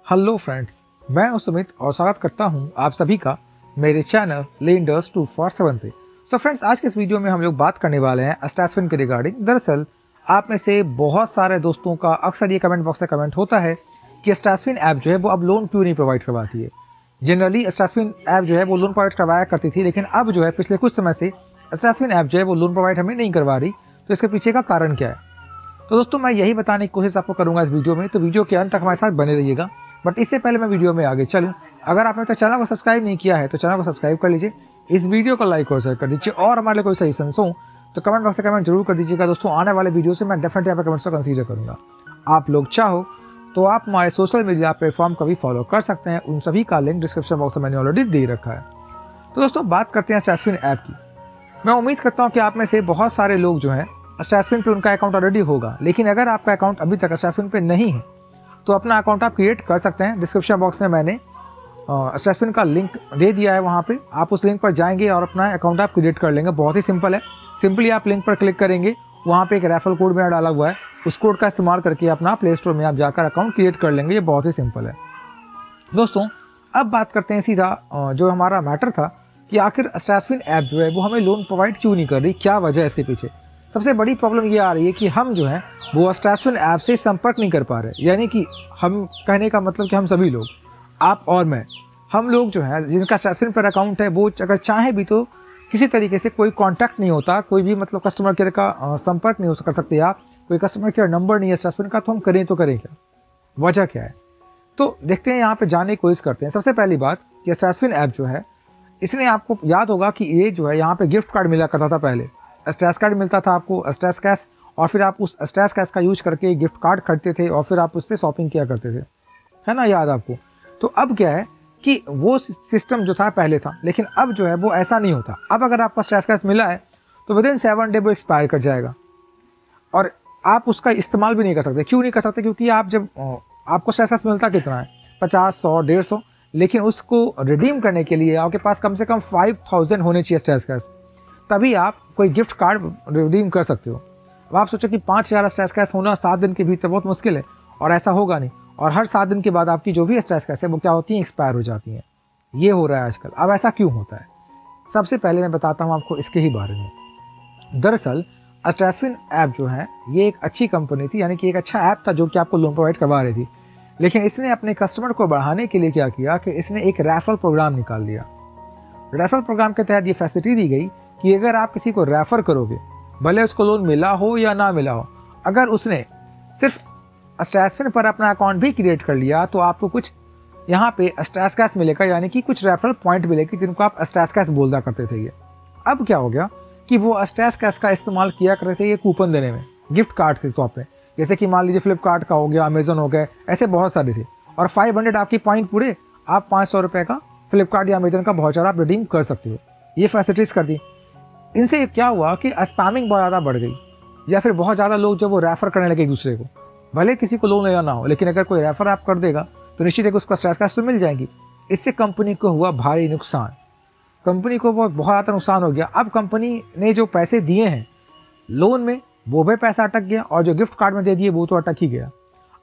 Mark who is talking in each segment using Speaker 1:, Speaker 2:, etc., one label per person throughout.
Speaker 1: Hello friends, मैं हूं सुमित और स्वागत करता हूं आप सभी का मेरे चैनल लेंडर्स 247 पे। सो फ्रेंड्स, आज के इस वीडियो में हम लोग बात करने वाले हैं स्टैशफिन के रिगार्डिंग। दरअसल आप में से बहुत सारे दोस्तों का अक्सर ये कमेंट बॉक्स में कमेंट होता है कि स्टैशफिन ऐप जो है वो अब लोन क्यों नहीं प्रोवाइड करवाती है। जनरली स्टैशफिन ऐप जो है वो लोन प्रोवाइड करवाया करती थी, लेकिन अब जो है पिछले कुछ समय से स्टैशफिन ऐप जो है वो लोन प्रोवाइड हमें नहीं करवा रही। तो इसके पीछे का कारण क्या है? तो दोस्तों, मैं यही बताने की कोशिश आपको करूंगा इस वीडियो में, तो वीडियो के अंत तक हमारे साथ बने रहिएगा। बट इससे पहले मैं वीडियो में आगे चलूं, अगर आपने तो चैनल को सब्सक्राइब नहीं किया है तो चैनल को सब्सक्राइब कर लीजिए, इस वीडियो को लाइक और शेयर कर दीजिए, और हमारे कोई सजेशंस हो तो कमेंट बॉक्स में कमेंट जरूर कर दीजिएगा। दोस्तों, आने वाले वीडियो से मैं डेफिनेटली यहाँ पर कमेंट्स को कंसीडर करूंगा। आप लोग चाहो तो आप हमारे सोशल मीडिया प्लेटफॉर्म को भी फॉलो कर सकते हैं, उन सभी का लिंक डिस्क्रिप्शन बॉक्स में मैंने ऑलरेडी दे रखा है। तो दोस्तों, बात करते हैं स्टैशफिन ऐप की। मैं उम्मीद करता हूँ कि आप में से बहुत सारे लोग जो हैं स्टैशफिन पे उनका अकाउंट ऑलरेडी होगा, लेकिन अगर आपका अकाउंट अभी तक स्टैशफिन पे नहीं है तो अपना अकाउंट आप क्रिएट कर सकते हैं। डिस्क्रिप्शन बॉक्स में मैंने स्टैशफिन का लिंक दे दिया है, वहाँ पे आप उस लिंक पर जाएंगे और अपना अकाउंट आप क्रिएट कर लेंगे। बहुत ही सिंपल है। सिंपली आप लिंक पर क्लिक करेंगे, वहाँ पे एक रेफरल कोड मेरा डाला हुआ है, उस कोड का इस्तेमाल करके अपना प्ले स्टोर में आप जाकर अकाउंट क्रिएट कर लेंगे। ये बहुत ही सिंपल है। दोस्तों, अब बात करते हैं सीधा जो हमारा मैटर था कि आखिर स्टैशफिन ऐप जो है वो हमें लोन प्रोवाइड क्यों नहीं कर रही, क्या वजह है इसके पीछे। सबसे बड़ी प्रॉब्लम ये आ रही है कि हम जो है वो स्टैशफिन ऐप से संपर्क नहीं कर पा रहे। यानी कि हम कहने का मतलब कि हम सभी लोग, आप और मैं, हम लोग जो है जिनका स्टैशफिन पर अकाउंट है वो अगर चाहे भी तो किसी तरीके से कोई कांटेक्ट नहीं होता, कोई भी मतलब कस्टमर केयर का संपर्क नहीं हो कर सकते आप, कोई कस्टमर केयर नंबर नहीं है स्टैशफिन का, तो हम करें तो करें क्या, वजह क्या है। तो देखते हैं, यहाँ पे जानने की कोशिश करते हैं। सबसे पहली बात कि स्टैशफिन ऐप जो है, इसने आपको याद होगा कि ये जो है यहाँ पे गिफ्ट कार्ड मिला करता था पहले, स्ट्रेस कार्ड मिलता था आपको, स्ट्रेस कैश, और फिर आप उस स्ट्रेस कैश का यूज करके गिफ्ट कार्ड खरीदते थे और फिर आप उससे शॉपिंग किया करते थे, है ना, याद आपको। तो अब क्या है कि वो सिस्टम जो था पहले था, लेकिन अब जो है वो ऐसा नहीं होता। अब अगर आपको स्ट्रेस कैश मिला है तो विदिन 7 डे वो एक्सपायर कर जाएगा और आप उसका इस्तेमाल भी नहीं कर सकते। क्यों नहीं कर सकते? क्योंकि आप जब आपको स्ट्रेस कैश मिलता कितना है, 50, 100, 150, लेकिन उसको रिडीम करने के लिए आपके पास कम से कम 5000 होने चाहिए स्ट्रेस कैश, तभी आप कोई गिफ्ट कार्ड रिडीम कर सकते हो। अब आप सोचो कि 5000 स्ट्रेस कैश होना 7 दिन के भीतर बहुत मुश्किल है, और ऐसा होगा नहीं। और हर 7 दिन के बाद आपकी जो भी स्ट्रेस कैश है वो क्या होती है, एक्सपायर हो जाती हैं। ये हो रहा है आजकल। अब ऐसा क्यों होता है? सबसे पहले मैं बताता हूँ आपको इसके ही बारे में। दरअसल स्टैशफिन ऐप जो है ये एक अच्छी कंपनी थी, यानी कि एक अच्छा ऐप था जो कि आपको लोन प्रोवाइड करवा रही थी, लेकिन इसने अपने कस्टमर को बढ़ाने के लिए क्या किया कि इसने एक रेफरल प्रोग्राम निकाल दिया। रेफरल प्रोग्राम के तहत ये फैसिलिटी दी गई कि अगर आप किसी को रेफर करोगे, भले उसको लोन मिला हो या ना मिला हो, अगर उसने सिर्फ स्टैशफिन पर अपना अकाउंट भी क्रिएट कर लिया तो आपको कुछ यहाँ पे स्ट्रेस कैश मिलेगा, यानी कि कुछ रेफरल पॉइंट मिलेगी जिनको आप स्ट्रेस कैश बोला करते थे। ये अब क्या हो गया कि वो स्ट्रेस कैश का इस्तेमाल किया करते थे ये कूपन देने में, गिफ्ट कार्ड के तौर पे, जैसे कि मान लीजिए फ्लिपकार्ट का हो गया, अमेजन हो गया, ऐसे बहुत सारे थे। और 500 आपकी पॉइंट पूरे, आप 500 रुपये का फ्लिपकार्ट या अमेजन का वाउचर आप रिडीम कर सकते हो। ये फैसिलिटीज कर दी। इनसे क्या हुआ कि स्पैमिंग बहुत ज़्यादा बढ़ गई, या फिर बहुत ज़्यादा लोग जब वो रेफर करने लगे एक दूसरे को, भले किसी को लोन लेना ना हो, लेकिन अगर कोई रेफर आप कर देगा तो निश्चित है कि उसको स्ट्रेस कैश तो मिल जाएगी। इससे कंपनी को हुआ भारी नुकसान, कंपनी को बहुत ज़्यादा नुकसान हो गया। अब कंपनी ने जो पैसे दिए हैं लोन में वो भी पैसा अटक गया, और जो गिफ्ट कार्ड में दे दिए वो तो अटक ही गया।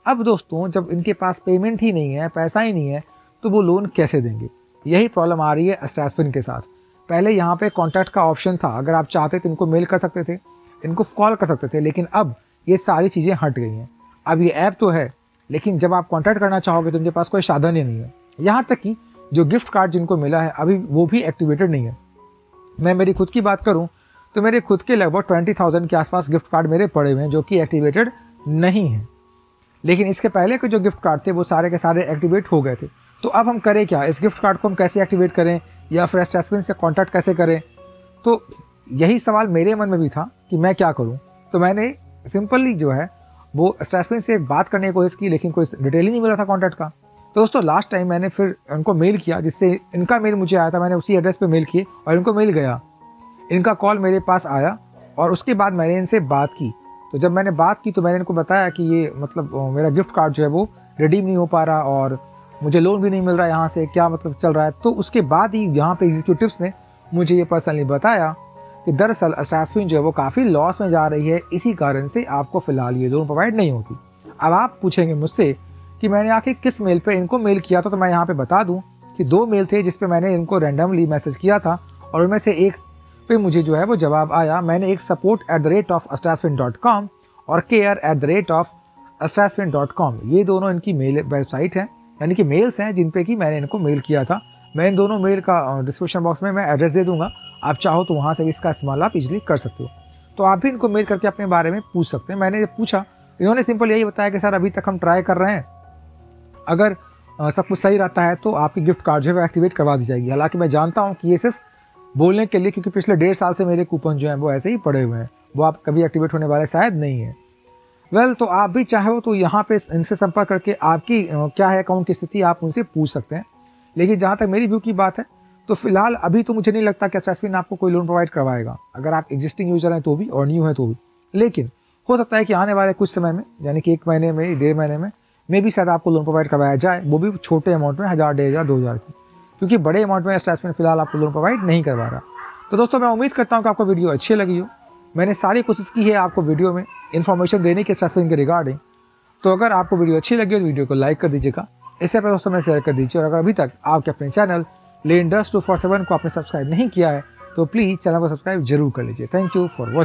Speaker 1: अब दोस्तों, जब इनके पास पेमेंट ही नहीं है, पैसा ही नहीं है, तो वो लोन कैसे देंगे? यही प्रॉब्लम आ रही है स्टैशफिन के साथ। पहले यहाँ पे कॉन्टैक्ट का ऑप्शन था, अगर आप चाहते तो इनको मेल कर सकते थे, इनको कॉल कर सकते थे, लेकिन अब ये सारी चीज़ें हट गई हैं। अब ये ऐप तो है, लेकिन जब आप कॉन्टैक्ट करना चाहोगे तो उनके पास कोई साधन ही नहीं है। यहाँ तक कि जो गिफ्ट कार्ड जिनको मिला है अभी वो भी एक्टिवेटेड नहीं है। मैं मेरी खुद की बात करूँ तो मेरे खुद के लगभग 20,000 के आसपास गिफ्ट कार्ड मेरे पड़े हुए हैं जो कि एक्टिवेटेड नहीं है, लेकिन इसके पहले के जो गिफ्ट कार्ड थे वो सारे के सारे एक्टिवेट हो गए थे। तो अब हम करें क्या? इस गिफ्ट कार्ड को हम कैसे एक्टिवेट करें, या फिर स्टैशफिन से कॉन्टैक्ट कैसे करें? तो यही सवाल मेरे मन में भी था कि मैं क्या करूं। तो मैंने सिंपली जो है वो स्टैशफिन से बात करने की कोशिश की, लेकिन कोई डिटेल ही नहीं मिला था कॉन्टैक्ट का। तो दोस्तों, लास्ट टाइम मैंने फिर उनको मेल किया, जिससे इनका मेल मुझे आया था, मैंने उसी एड्रेस पे मेल किए और इनको मेल गया, इनका कॉल मेरे पास आया, और उसके बाद मैंने इनसे बात की। तो जब मैंने बात की तो मैंने इनको बताया कि ये मतलब मेरा गिफ्ट कार्ड जो है वो रिडीम नहीं हो पा रहा और मुझे लोन भी नहीं मिल रहा, यहाँ से क्या मतलब चल रहा है। तो उसके बाद ही यहाँ पे एग्जीक्यूटिव्स ने मुझे ये पर्सनली बताया कि दरअसल स्टैशफिन जो है वो काफ़ी लॉस में जा रही है, इसी कारण से आपको फिलहाल ये लोन प्रोवाइड नहीं होती। अब आप पूछेंगे मुझसे कि मैंने आखिर किस मेल पे इनको मेल किया था। तो मैं यहाँ पे बता दूँ कि 2 मेल थे जिस पे मैंने इनको रैंडमली मैसेज किया था, और उनमें से एक पे मुझे जो है वो जवाब आया। मैंने एक support@astraswin.com और care@astraswin.com, ये दोनों इनकी मेल वेबसाइट हैं, यानी कि मेल्स हैं जिन पे कि मैंने इनको मेल किया था। मैं इन दोनों मेल का डिस्क्रिप्शन बॉक्स में मैं एड्रेस दे दूंगा, आप चाहो तो वहाँ से भी इसका इस्तेमाल आप इजीली कर सकते हो। तो आप भी इनको मेल करके अपने बारे में पूछ सकते हैं। मैंने जब पूछा, इन्होंने सिंपल यही बताया कि सर अभी तक हम ट्राई कर रहे हैं, अगर सब कुछ सही रहता है तो आपकी गिफ्ट कार्ड जो है एक्टिवेट करवा दी जाएगी। हालांकि मैं जानता हूँ कि ये सिर्फ बोलने के लिए, क्योंकि पिछले 1.5 साल से मेरे कूपन जो हैं वो ऐसे ही पड़े हुए हैं, वो आप कभी एक्टिवेट होने वाले शायद नहीं है। तो आप भी चाहो तो यहाँ पे इनसे संपर्क करके आपकी क्या है अकाउंट की स्थिति आप उनसे पूछ सकते हैं। लेकिन जहाँ तक मेरी व्यू की बात है, तो फिलहाल अभी तो मुझे नहीं लगता कि एस्ट्रास्विन आपको कोई लोन प्रोवाइड करवाएगा, अगर आप एग्जिस्टिंग यूजर हैं तो भी और न्यू है तो भी। लेकिन हो सकता है कि आने वाले कुछ समय में, यानी कि 1 महीने में, 1.5 महीने में भी शायद आपको लोन प्रोवाइड करवाया जाए, वो भी छोटे अमाउंट में, 1000, 1500, 2000 की, क्योंकि बड़े अमाउंट में एस्ट्रास्विन फिलहाल आपको लोन प्रोवाइड नहीं करवा रहा। तो दोस्तों, मैं उम्मीद करता हूँ कि आपको वीडियो अच्छी लगी हो। मैंने सारी कोशिश की है आपको वीडियो में इन्फॉर्मेशन देने की एस्ट्रास्विन के रिगार्डिंग। तो अगर आपको वीडियो अच्छी लगी हो तो वीडियो को लाइक कर दीजिएगा, इससे पहले दोस्तों में शेयर कर दीजिए, और अगर अभी तक आपके अपने चैनल लेंडर्स 247 को आपने सब्सक्राइब नहीं किया है तो प्लीज़ चैनल को सब्सक्राइब जरूर कर लीजिए। Thank you for watching.